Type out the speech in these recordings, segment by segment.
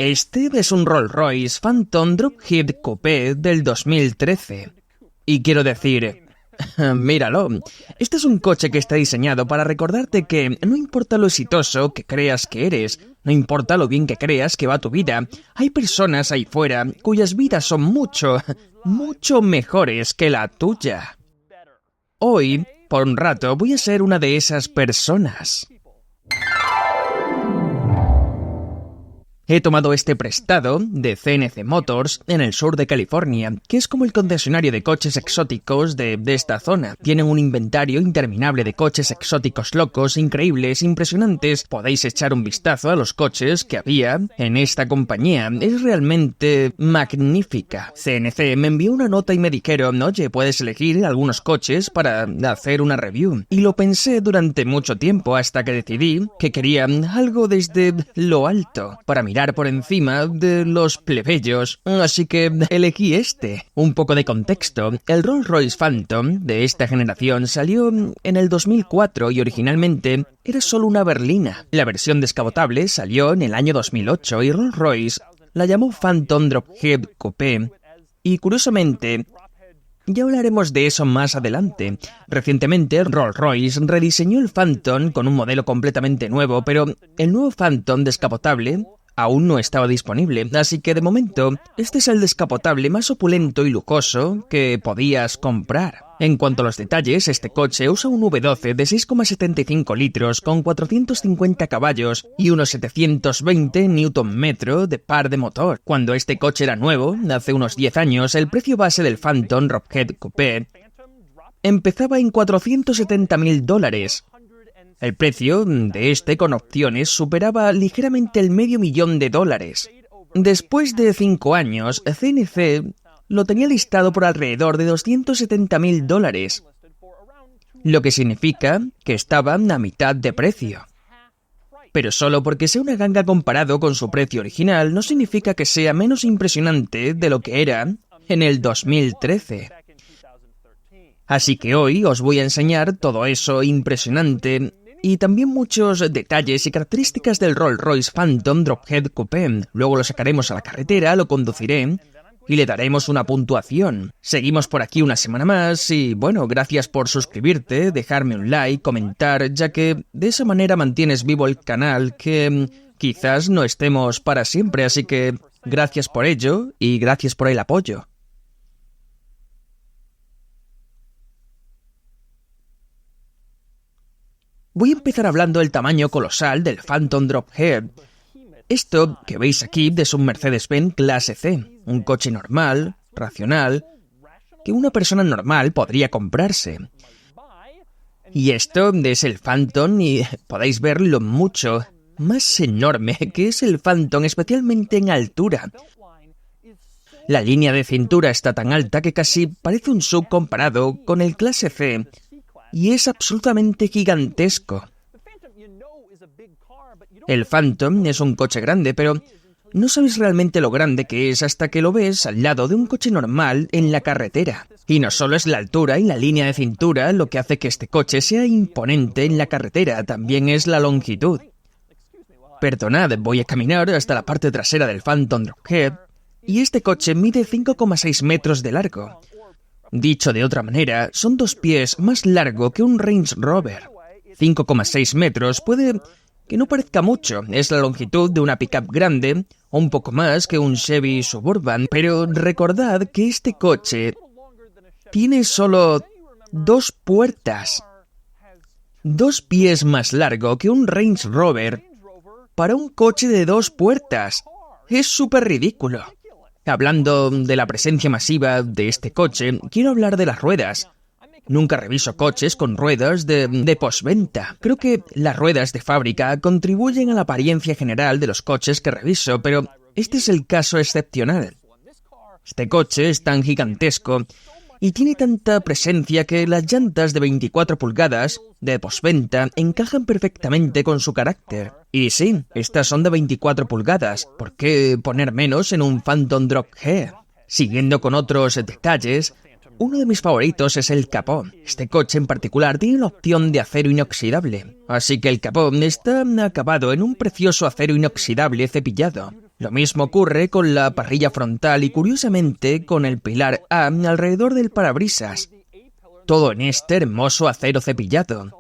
Este es un Rolls-Royce Phantom Drophead Coupé del 2013. Y quiero decir, míralo, este es un coche que está diseñado para recordarte que no importa lo exitoso que creas que eres, no importa lo bien que creas que va tu vida, hay personas ahí fuera cuyas vidas son mucho mejores que la tuya. Hoy, por un rato, voy a ser una de esas personas. He tomado este prestado de CNC Motors en el sur de California, que es como el concesionario de coches exóticos de esta zona. Tienen un inventario interminable de coches exóticos locos, increíbles, impresionantes. Podéis echar un vistazo a los coches que había en esta compañía. Es realmente magnífica. CNC me envió una nota y me dijeron, oye, puedes elegir algunos coches para hacer una review. Y lo pensé durante mucho tiempo hasta que decidí que quería algo desde lo alto, para mirar por encima de los plebeyos, así que elegí este. Un poco de contexto, el Rolls-Royce Phantom de esta generación salió en el 2004 y originalmente era solo una berlina. La versión descapotable salió en el año 2008 y Rolls-Royce la llamó Phantom Drophead Coupé. Y curiosamente, ya hablaremos de eso más adelante. Recientemente, Rolls-Royce rediseñó el Phantom con un modelo completamente nuevo, pero el nuevo Phantom descapotable aún no estaba disponible, así que de momento, este es el descapotable más opulento y lujoso que podías comprar. En cuanto a los detalles, este coche usa un V12 de 6,75 litros con 450 caballos y unos 720 Nm de par de motor. Cuando este coche era nuevo, hace unos 10 años, el precio base del Phantom Drophead Coupé empezaba en $470.000. El precio de este con opciones superaba ligeramente el $500,000. Después de 5 años, CNC lo tenía listado por alrededor de $270.000, lo que significa que estaba a mitad de precio. Pero solo porque sea una ganga comparado con su precio original no significa que sea menos impresionante de lo que era en el 2013. Así que hoy os voy a enseñar todo eso impresionante y también muchos detalles y características del Rolls-Royce Phantom Drophead Coupé. Luego lo sacaremos a la carretera, lo conduciré y le daremos una puntuación. Seguimos por aquí una semana más y bueno, gracias por suscribirte, dejarme un like, comentar, ya que de esa manera mantienes vivo el canal, que quizás no estemos para siempre, así que gracias por ello y gracias por el apoyo. Voy a empezar hablando del tamaño colosal del Phantom Drophead. Esto que veis aquí es un Mercedes-Benz clase C, un coche normal, racional, que una persona normal podría comprarse. Y esto es el Phantom y podéis ver lo mucho más enorme que es el Phantom, especialmente en altura. La línea de cintura está tan alta que casi parece un SUV comparado con el clase C. Y es absolutamente gigantesco. El Phantom es un coche grande, pero no sabes realmente lo grande que es hasta que lo ves al lado de un coche normal en la carretera. Y no solo es la altura y la línea de cintura lo que hace que este coche sea imponente en la carretera, también es la longitud. Perdonad, voy a caminar hasta la parte trasera del Phantom Drophead, y este coche mide 5,6 metros de largo. Dicho de otra manera, son 2 pies más largo que un Range Rover. 5,6 metros puede que no parezca mucho, es la longitud de una pickup grande, o un poco más que un Chevy Suburban, pero recordad que este coche tiene solo 2 puertas. 2 pies más largo que un Range Rover para un coche de 2 puertas. Es súper ridículo. Hablando de la presencia masiva de este coche, quiero hablar de las ruedas. Nunca reviso coches con ruedas de postventa. Creo que las ruedas de fábrica contribuyen a la apariencia general de los coches que reviso, pero este es el caso excepcional. Este coche es tan gigantesco y tiene tanta presencia que las llantas de 24 pulgadas de postventa encajan perfectamente con su carácter. Y sí, estas son de 24 pulgadas. ¿Por qué poner menos en un Phantom Drophead? Siguiendo con otros detalles, uno de mis favoritos es el capó. Este coche en particular tiene la opción de acero inoxidable, así que el capó está acabado en un precioso acero inoxidable cepillado. Lo mismo ocurre con la parrilla frontal y, curiosamente, con el pilar A alrededor del parabrisas. Todo en este hermoso acero cepillado.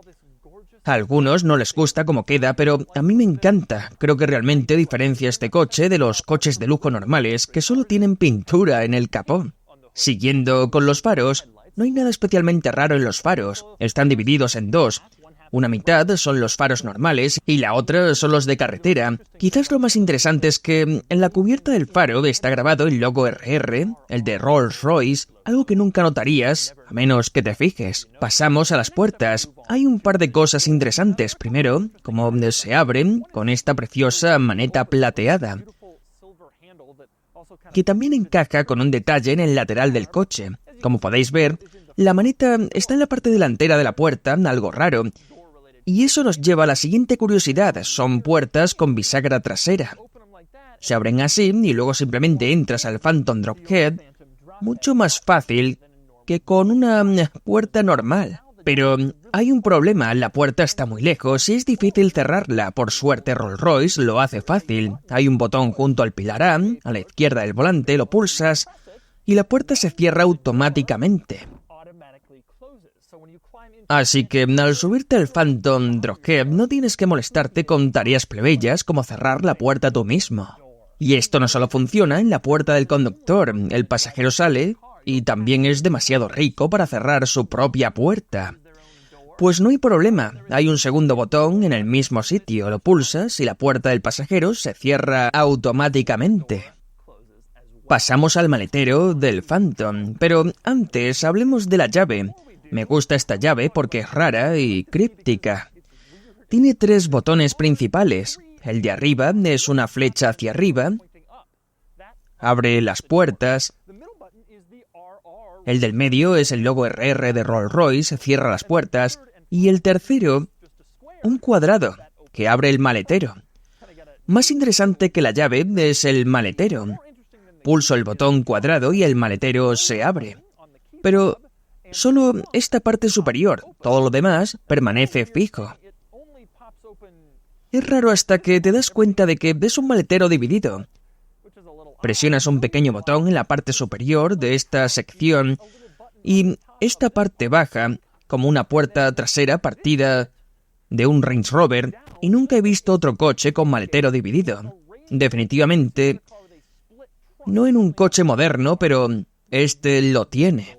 A algunos no les gusta cómo queda, pero a mí me encanta. Creo que realmente diferencia este coche de los coches de lujo normales que solo tienen pintura en el capó. Siguiendo con los faros, no hay nada especialmente raro en los faros. Están divididos en dos. Una mitad son los faros normales y la otra son los de carretera. Quizás lo más interesante es que en la cubierta del faro está grabado el logo RR, el de Rolls-Royce, algo que nunca notarías, a menos que te fijes. Pasamos a las puertas. Hay un par de cosas interesantes. Primero, cómo se abren con esta preciosa maneta plateada, que también encaja con un detalle en el lateral del coche. Como podéis ver, la maneta está en la parte delantera de la puerta, algo raro. Y eso nos lleva a la siguiente curiosidad. Son puertas con bisagra trasera. Se abren así y luego simplemente entras al Phantom Drophead, mucho más fácil que con una puerta normal. Pero hay un problema, la puerta está muy lejos y es difícil cerrarla. Por suerte Rolls-Royce lo hace fácil. Hay un botón junto al pilar A la izquierda del volante, lo pulsas y la puerta se cierra automáticamente. Así que al subirte al Phantom Drophead no tienes que molestarte con tareas plebeyas como cerrar la puerta tú mismo. Y esto no solo funciona en la puerta del conductor, el pasajero sale y también es demasiado rico para cerrar su propia puerta. Pues no hay problema, hay un segundo botón en el mismo sitio, lo pulsas y la puerta del pasajero se cierra automáticamente. Pasamos al maletero del Phantom, pero antes hablemos de la llave. Me gusta esta llave porque es rara y críptica. Tiene 3 botones principales. El de arriba es una flecha hacia arriba. Abre las puertas. El del medio es el logo RR de Rolls-Royce, cierra las puertas. Y el tercero, un cuadrado, que abre el maletero. Más interesante que la llave es el maletero. Pulso el botón cuadrado y el maletero se abre. Pero solo esta parte superior, todo lo demás permanece fijo. Es raro hasta que te das cuenta de que es un maletero dividido. Presionas un pequeño botón en la parte superior de esta sección y esta parte baja, como una puerta trasera partida de un Range Rover, y nunca he visto otro coche con maletero dividido. Definitivamente, no en un coche moderno, pero este lo tiene.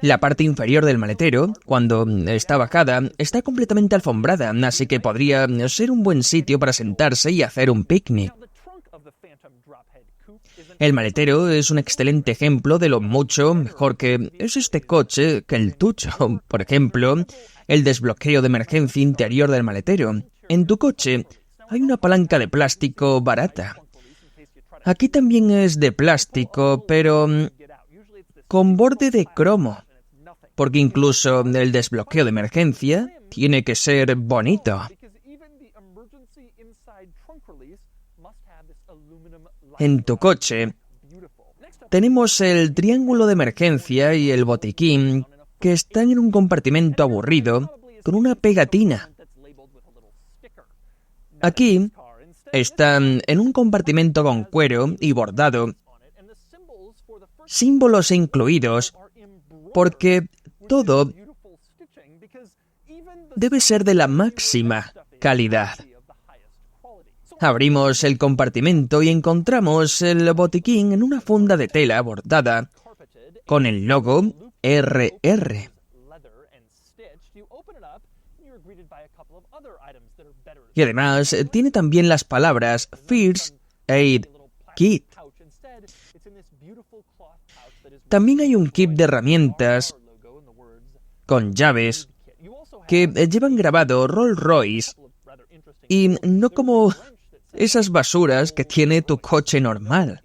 La parte inferior del maletero, cuando está bajada, está completamente alfombrada, así que podría ser un buen sitio para sentarse y hacer un picnic. El maletero es un excelente ejemplo de lo mucho mejor que es este coche que el tuyo. Por ejemplo, el desbloqueo de emergencia interior del maletero. En tu coche hay una palanca de plástico barata. Aquí también es de plástico, pero con borde de cromo, porque incluso el desbloqueo de emergencia tiene que ser bonito. En tu coche tenemos el triángulo de emergencia y el botiquín que están en un compartimento aburrido con una pegatina. Aquí están en un compartimento con cuero y bordado, símbolos incluidos, porque todo debe ser de la máxima calidad. Abrimos el compartimento y encontramos el botiquín en una funda de tela bordada con el logo RR. Y además tiene también las palabras First Aid Kit. También hay un kit de herramientas con llaves que llevan grabado Rolls-Royce y no como esas basuras que tiene tu coche normal.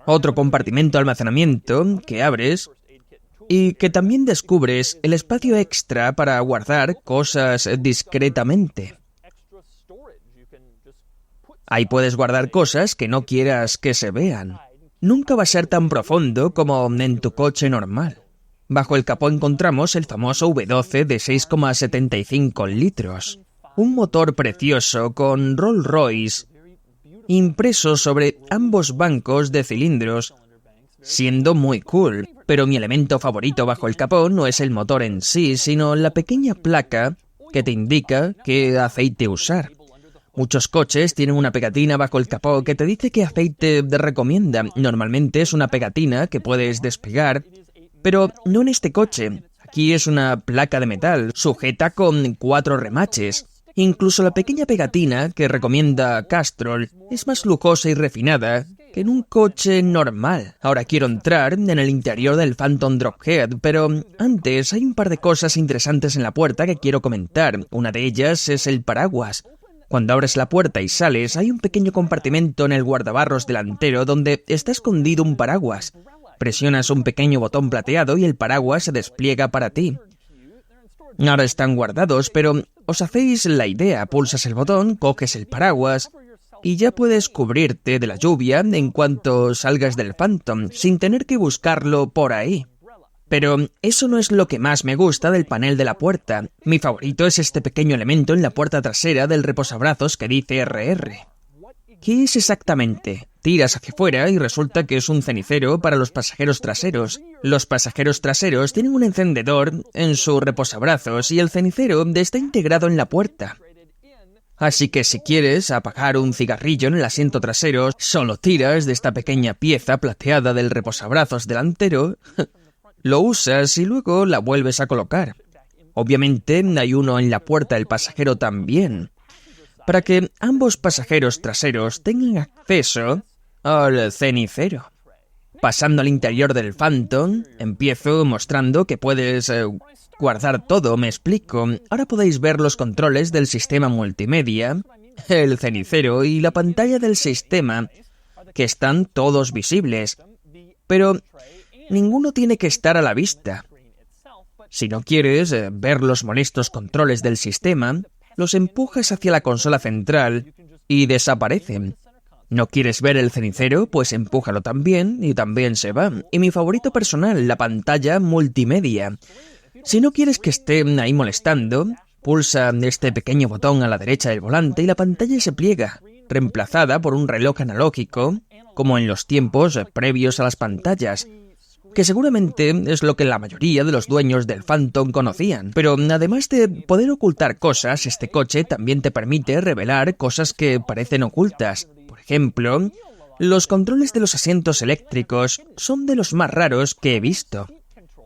Otro compartimento de almacenamiento que abres y que también descubres el espacio extra para guardar cosas discretamente. Ahí puedes guardar cosas que no quieras que se vean. Nunca va a ser tan profundo como en tu coche normal. Bajo el capó encontramos el famoso V12 de 6,75 litros. Un motor precioso con Rolls-Royce impreso sobre ambos bancos de cilindros, siendo muy cool. Pero mi elemento favorito bajo el capó no es el motor en sí, sino la pequeña placa que te indica qué aceite usar. Muchos coches tienen una pegatina bajo el capó que te dice qué aceite te recomienda. Normalmente es una pegatina que puedes despegar, pero no en este coche. Aquí es una placa de metal, sujeta con 4 remaches. Incluso la pequeña pegatina que recomienda Castrol es más lujosa y refinada que en un coche normal. Ahora quiero entrar en el interior del Phantom Drophead, pero antes hay un par de cosas interesantes en la puerta que quiero comentar. Una de ellas es el paraguas. Cuando abres la puerta y sales, hay un pequeño compartimento en el guardabarros delantero donde está escondido un paraguas. Presionas un pequeño botón plateado y el paraguas se despliega para ti. Ahora están guardados, pero os hacéis la idea. Pulsas el botón, coges el paraguas y ya puedes cubrirte de la lluvia en cuanto salgas del Phantom, sin tener que buscarlo por ahí. Pero eso no es lo que más me gusta del panel de la puerta. Mi favorito es este pequeño elemento en la puerta trasera del reposabrazos que dice RR. ¿Qué es exactamente? Tiras hacia afuera y resulta que es un cenicero para los pasajeros traseros. Los pasajeros traseros tienen un encendedor en su reposabrazos y el cenicero está integrado en la puerta. Así que si quieres apagar un cigarrillo en el asiento trasero, solo tiras de esta pequeña pieza plateada del reposabrazos delantero, lo usas y luego la vuelves a colocar. Obviamente hay uno en la puerta del pasajero también, para que ambos pasajeros traseros tengan acceso al cenicero. Pasando al interior del Phantom, empiezo mostrando que puedes guardar todo, me explico. Ahora podéis ver los controles del sistema multimedia, el cenicero y la pantalla del sistema, que están todos visibles, pero ninguno tiene que estar a la vista. Si no quieres ver los molestos controles del sistema, los empujas hacia la consola central y desaparecen. ¿No quieres ver el cenicero? Pues empújalo también y también se va. Y mi favorito personal, la pantalla multimedia. Si no quieres que esté ahí molestando, pulsa este pequeño botón a la derecha del volante y la pantalla se pliega, reemplazada por un reloj analógico, como en los tiempos previos a las pantallas, que seguramente es lo que la mayoría de los dueños del Phantom conocían. Pero además de poder ocultar cosas, este coche también te permite revelar cosas que parecen ocultas. Por ejemplo, los controles de los asientos eléctricos son de los más raros que he visto.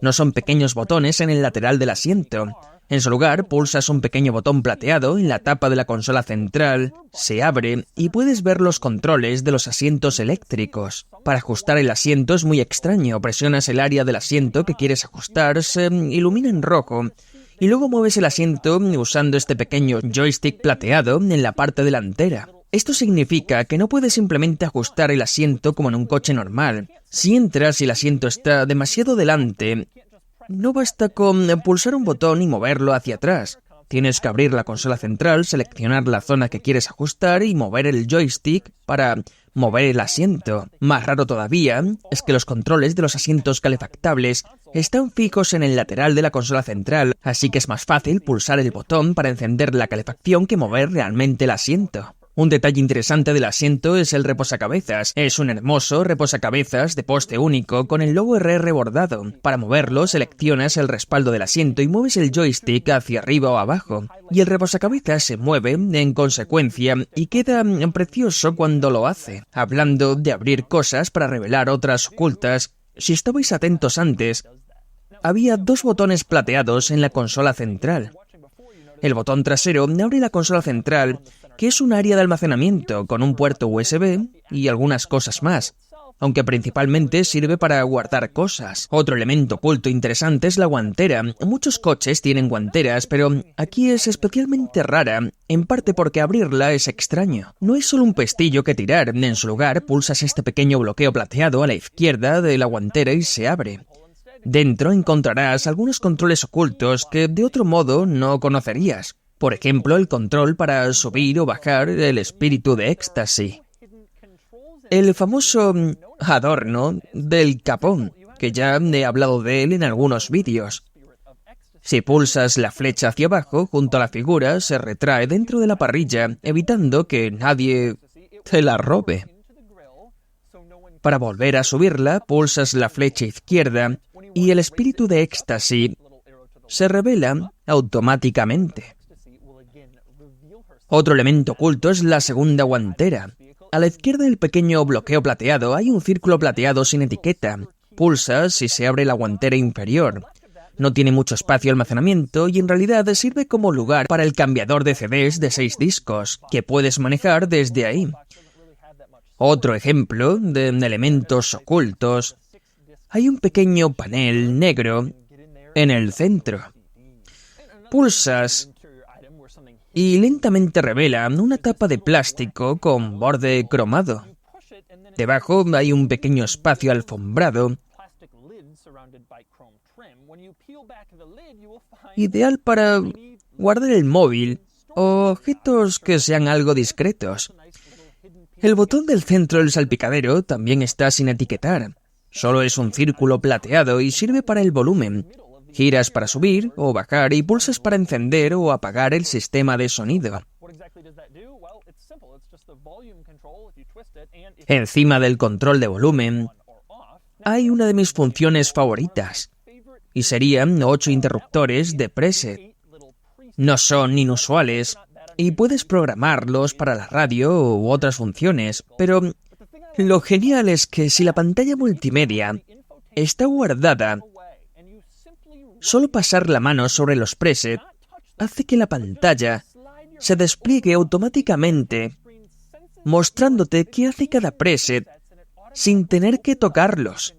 No son pequeños botones en el lateral del asiento. En su lugar, pulsas un pequeño botón plateado en la tapa de la consola central, se abre y puedes ver los controles de los asientos eléctricos. Para ajustar el asiento es muy extraño. Presionas el área del asiento que quieres ajustar, se ilumina en rojo, y luego mueves el asiento usando este pequeño joystick plateado en la parte delantera. Esto significa que no puedes simplemente ajustar el asiento como en un coche normal. Si entras y el asiento está demasiado delante, no basta con pulsar un botón y moverlo hacia atrás. Tienes que abrir la consola central, seleccionar la zona que quieres ajustar y mover el joystick para mover el asiento. Más raro todavía es que los controles de los asientos calefactables están fijos en el lateral de la consola central, así que es más fácil pulsar el botón para encender la calefacción que mover realmente el asiento. Un detalle interesante del asiento es el reposacabezas. Es un hermoso reposacabezas de poste único con el logo RR bordado. Para moverlo, seleccionas el respaldo del asiento y mueves el joystick hacia arriba o abajo. Y el reposacabezas se mueve en consecuencia y queda precioso cuando lo hace. Hablando de abrir cosas para revelar otras ocultas, si estabais atentos antes, había 2 botones plateados en la consola central. El botón trasero abre la consola central, que es un área de almacenamiento con un puerto USB y algunas cosas más, aunque principalmente sirve para guardar cosas. Otro elemento oculto interesante es la guantera. Muchos coches tienen guanteras, pero aquí es especialmente rara, en parte porque abrirla es extraño. No es solo un pestillo que tirar, en su lugar pulsas este pequeño bloqueo plateado a la izquierda de la guantera y se abre. Dentro encontrarás algunos controles ocultos que de otro modo no conocerías. Por ejemplo, el control para subir o bajar el espíritu de éxtasis. El famoso adorno del capón, que ya he hablado de él en algunos vídeos. Si pulsas la flecha hacia abajo, junto a la figura, se retrae dentro de la parrilla, evitando que nadie te la robe. Para volver a subirla, pulsas la flecha izquierda y el espíritu de éxtasis se revela automáticamente. Otro elemento oculto es la segunda guantera. A la izquierda del pequeño bloqueo plateado hay un círculo plateado sin etiqueta. Pulsas y se abre la guantera inferior. No tiene mucho espacio de almacenamiento y en realidad sirve como lugar para el cambiador de CDs de 6 discos, que puedes manejar desde ahí. Otro ejemplo de elementos ocultos. Hay un pequeño panel negro en el centro. Pulsas y lentamente revela una tapa de plástico con borde cromado. Debajo hay un pequeño espacio alfombrado, ideal para guardar el móvil o objetos que sean algo discretos. El botón del centro del salpicadero también está sin etiquetar. Solo es un círculo plateado y sirve para el volumen. Giras para subir o bajar y pulsas para encender o apagar el sistema de sonido. Encima del control de volumen hay una de mis funciones favoritas, y serían 8 interruptores de preset. No son inusuales y puedes programarlos para la radio u otras funciones, pero lo genial es que si la pantalla multimedia está guardada, solo pasar la mano sobre los presets hace que la pantalla se despliegue automáticamente, mostrándote qué hace cada preset sin tener que tocarlos.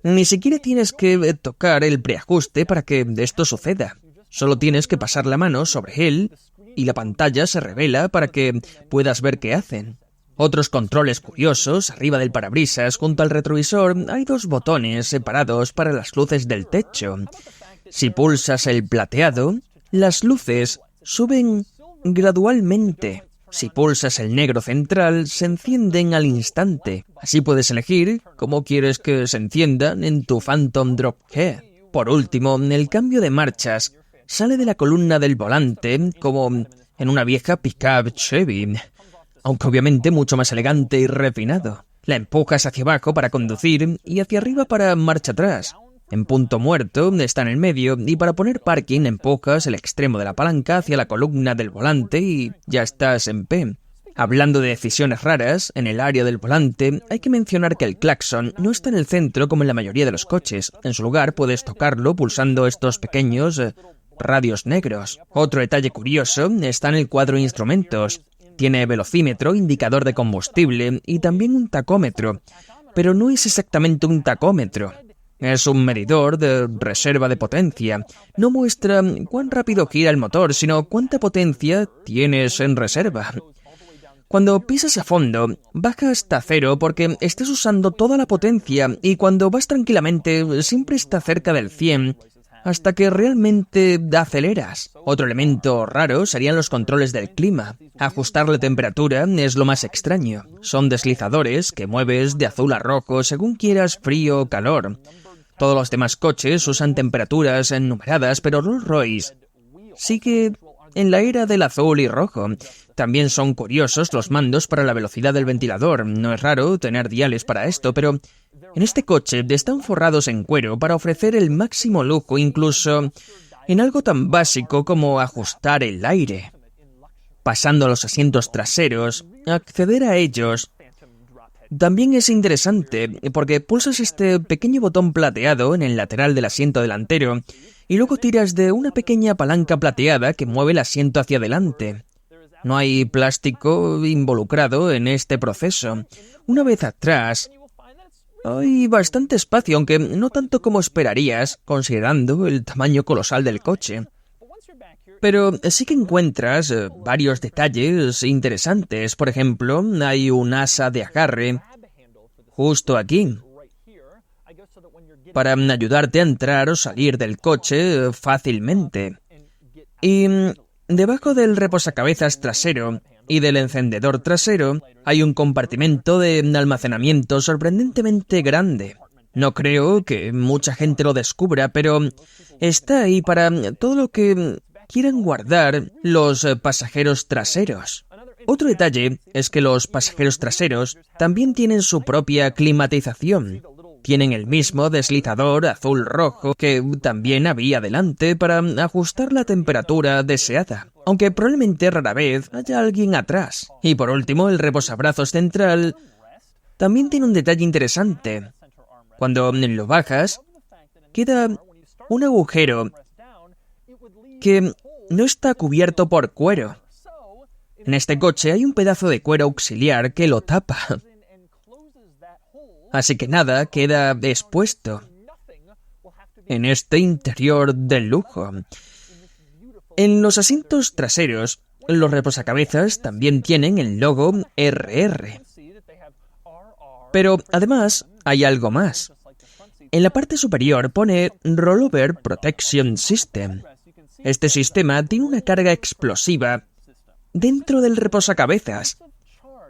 Ni siquiera tienes que tocar el preajuste para que esto suceda. Solo tienes que pasar la mano sobre él y la pantalla se revela para que puedas ver qué hacen. Otros controles curiosos, arriba del parabrisas, junto al retrovisor, hay 2 botones separados para las luces del techo. Si pulsas el plateado, las luces suben gradualmente. Si pulsas el negro central, se encienden al instante. Así puedes elegir cómo quieres que se enciendan en tu Phantom Drop Key. Por último, el cambio de marchas sale de la columna del volante como en una vieja pickup Chevy, aunque obviamente mucho más elegante y refinado. La empujas hacia abajo para conducir y hacia arriba para marcha atrás. En punto muerto está en el medio y para poner parking empujas el extremo de la palanca hacia la columna del volante y ya estás en P. Hablando de decisiones raras, en el área del volante hay que mencionar que el claxon no está en el centro como en la mayoría de los coches. En su lugar puedes tocarlo pulsando estos pequeños radios negros. Otro detalle curioso está en el cuadro de instrumentos. Tiene velocímetro, indicador de combustible y también un tacómetro, pero no es exactamente un tacómetro. Es un medidor de reserva de potencia. No muestra cuán rápido gira el motor, sino cuánta potencia tienes en reserva. Cuando pisas a fondo, baja hasta 0 porque estás usando toda la potencia y cuando vas tranquilamente siempre está cerca del 100 hasta que realmente aceleras. Otro elemento raro serían los controles del clima. Ajustar la temperatura es lo más extraño. Son deslizadores que mueves de azul a rojo según quieras frío o calor. Todos los demás coches usan temperaturas numeradas, pero Rolls-Royce sigue en la era del azul y rojo. También son curiosos los mandos para la velocidad del ventilador. No es raro tener diales para esto, pero en este coche están forrados en cuero para ofrecer el máximo lujo, incluso en algo tan básico como ajustar el aire. Pasando a los asientos traseros, acceder a ellos también es interesante porque pulsas este pequeño botón plateado en el lateral del asiento delantero y luego tiras de una pequeña palanca plateada que mueve el asiento hacia adelante. No hay plástico involucrado en este proceso. Una vez atrás, hay bastante espacio, aunque no tanto como esperarías, considerando el tamaño colosal del coche. Pero sí que encuentras varios detalles interesantes. Por ejemplo, hay un asa de agarre justo aquí, para ayudarte a entrar o salir del coche fácilmente. Y debajo del reposacabezas trasero y del encendedor trasero hay un compartimento de almacenamiento sorprendentemente grande. No creo que mucha gente lo descubra, pero está ahí para todo lo que quieran guardar los pasajeros traseros. Otro detalle es que los pasajeros traseros también tienen su propia climatización. Tienen el mismo deslizador azul-rojo que también había delante para ajustar la temperatura deseada, aunque probablemente rara vez haya alguien atrás. Y por último, el reposabrazos central también tiene un detalle interesante. Cuando lo bajas, queda un agujero que no está cubierto por cuero. En este coche hay un pedazo de cuero auxiliar que lo tapa. Así que nada queda expuesto en este interior de lujo. En los asientos traseros, los reposacabezas también tienen el logo RR. Pero además hay algo más. En la parte superior pone Rollover Protection System. Este sistema tiene una carga explosiva dentro del reposacabezas,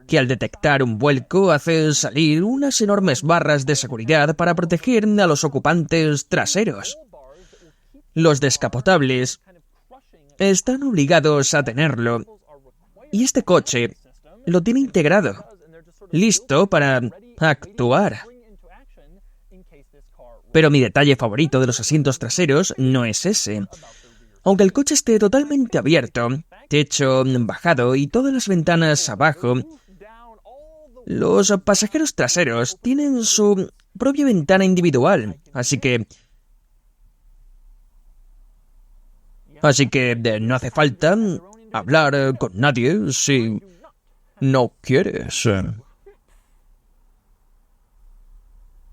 que al detectar un vuelco hace salir unas enormes barras de seguridad para proteger a los ocupantes traseros. Los descapotables están obligados a tenerlo, y este coche lo tiene integrado, listo para actuar. Pero mi detalle favorito de los asientos traseros no es ese. Aunque el coche esté totalmente abierto, techo bajado y todas las ventanas abajo, los pasajeros traseros tienen su propia ventana individual, así que no hace falta hablar con nadie si no quieres.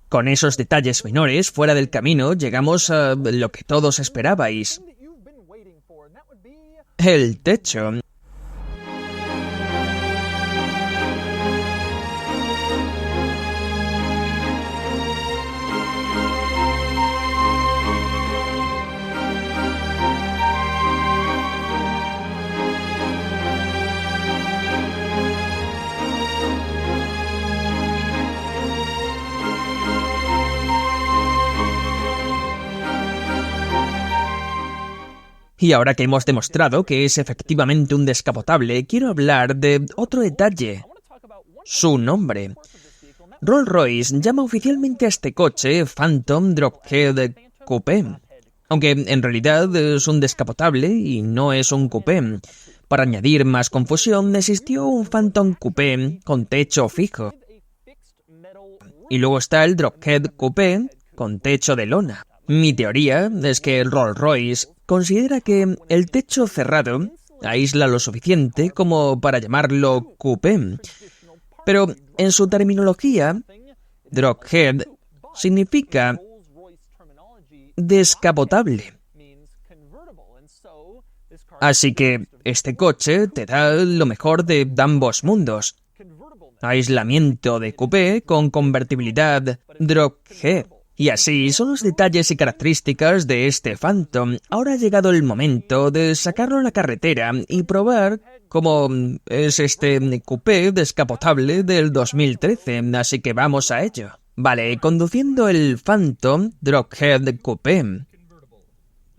Con esos detalles menores fuera del camino, llegamos a lo que todos esperabais: el techo. Y ahora que hemos demostrado que es efectivamente un descapotable, quiero hablar de otro detalle: su nombre. Rolls-Royce llama oficialmente a este coche Phantom Drophead Coupé, aunque en realidad es un descapotable y no es un coupé. Para añadir más confusión, existió un Phantom Coupé con techo fijo, y luego está el Drophead Coupé con techo de lona. Mi teoría es que Rolls-Royce considera que el techo cerrado aísla lo suficiente como para llamarlo coupé. Pero en su terminología, Drophead significa descapotable. Así que este coche te da lo mejor de ambos mundos: aislamiento de coupé con convertibilidad Drophead. Y así son los detalles y características de este Phantom. Ahora ha llegado el momento de sacarlo a la carretera y probar cómo es este coupé descapotable del 2013, así que vamos a ello. Vale, conduciendo el Phantom Drophead Coupé,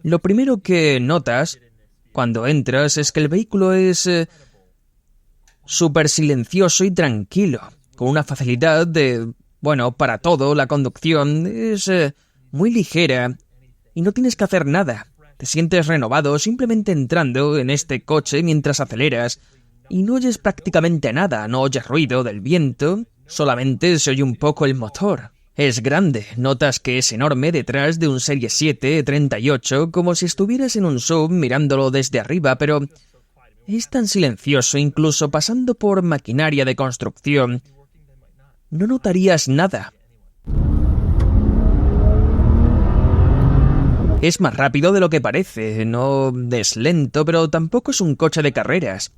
lo primero que notas cuando entras es que el vehículo es súper silencioso y tranquilo, con una facilidad de... Bueno, para todo, la conducción es muy ligera y no tienes que hacer nada. Te sientes renovado simplemente entrando en este coche mientras aceleras y no oyes prácticamente nada, no oyes ruido del viento, solamente se oye un poco el motor. Es grande, notas que es enorme detrás de un Serie 7 38, como si estuvieras en un sub mirándolo desde arriba, pero es tan silencioso incluso pasando por maquinaria de construcción. No notarías nada. Es más rápido de lo que parece, no es lento, pero tampoco es un coche de carreras.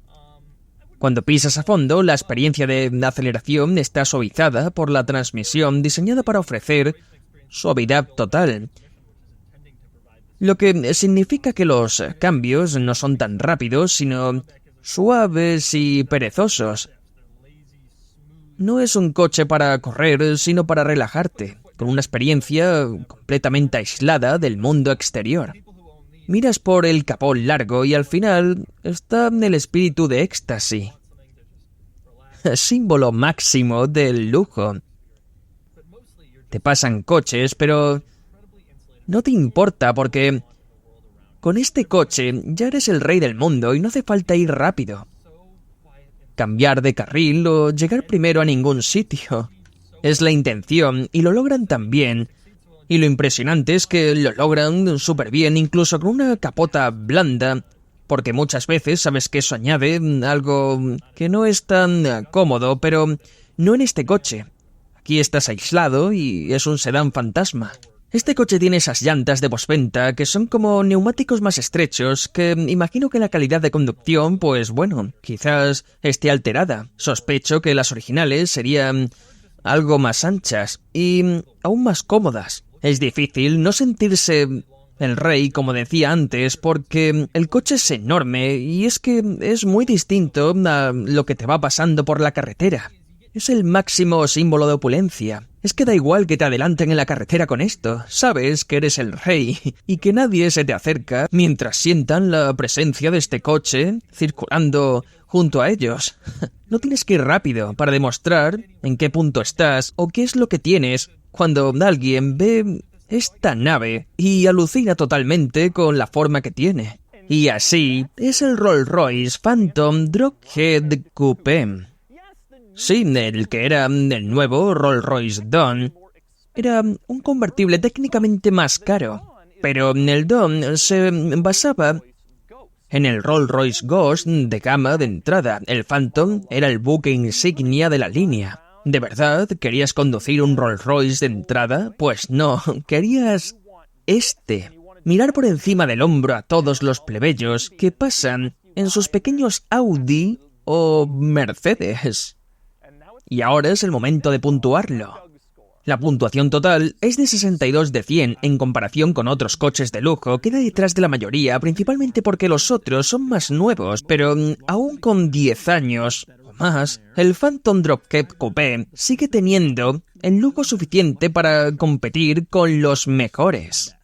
Cuando pisas a fondo, la experiencia de aceleración está suavizada por la transmisión diseñada para ofrecer suavidad total, lo que significa que los cambios no son tan rápidos, sino suaves y perezosos. No es un coche para correr, sino para relajarte. con una experiencia completamente aislada del mundo exterior. Miras por el capó largo y al final está el espíritu de éxtasis, símbolo máximo del lujo. Te pasan coches, pero no te importa porque con este coche ya eres el rey del mundo y no hace falta ir rápido, cambiar de carril o llegar primero a ningún sitio. Es la intención y lo logran tan bien. Y lo impresionante es que lo logran súper bien, incluso con una capota blanda, porque muchas veces sabes que eso añade algo que no es tan cómodo, pero no en este coche. Aquí estás aislado y es un sedán fantasma. Este coche tiene esas llantas de postventa que son como neumáticos más estrechos, que imagino que la calidad de conducción, pues bueno, quizás esté alterada. Sospecho que las originales serían algo más anchas y aún más cómodas. Es difícil no sentirse el rey, como decía antes, porque el coche es enorme y es que es muy distinto a lo que te va pasando por la carretera. Es el máximo símbolo de opulencia. Es que da igual que te adelanten en la carretera con esto. Sabes que eres el rey y que nadie se te acerca mientras sientan la presencia de este coche circulando junto a ellos. No tienes que ir rápido para demostrar en qué punto estás o qué es lo que tienes cuando alguien ve esta nave y alucina totalmente con la forma que tiene. Y así es el Rolls-Royce Phantom Drophead Coupé. Sí, el que era el nuevo Rolls-Royce Dawn. Era un convertible técnicamente más caro, pero el Dawn se basaba en el Rolls-Royce Ghost de gama de entrada. El Phantom era el buque insignia de la línea. ¿De verdad querías conducir un Rolls-Royce de entrada? Pues no, querías mirar por encima del hombro a todos los plebeyos que pasan en sus pequeños Audi o Mercedes. Y ahora es el momento de puntuarlo. La puntuación total es de 62 de 100 en comparación con otros coches de lujo. Queda detrás de la mayoría, principalmente porque los otros son más nuevos, pero aún con 10 años o más, el Phantom Drophead Coupé sigue teniendo el lujo suficiente para competir con los mejores.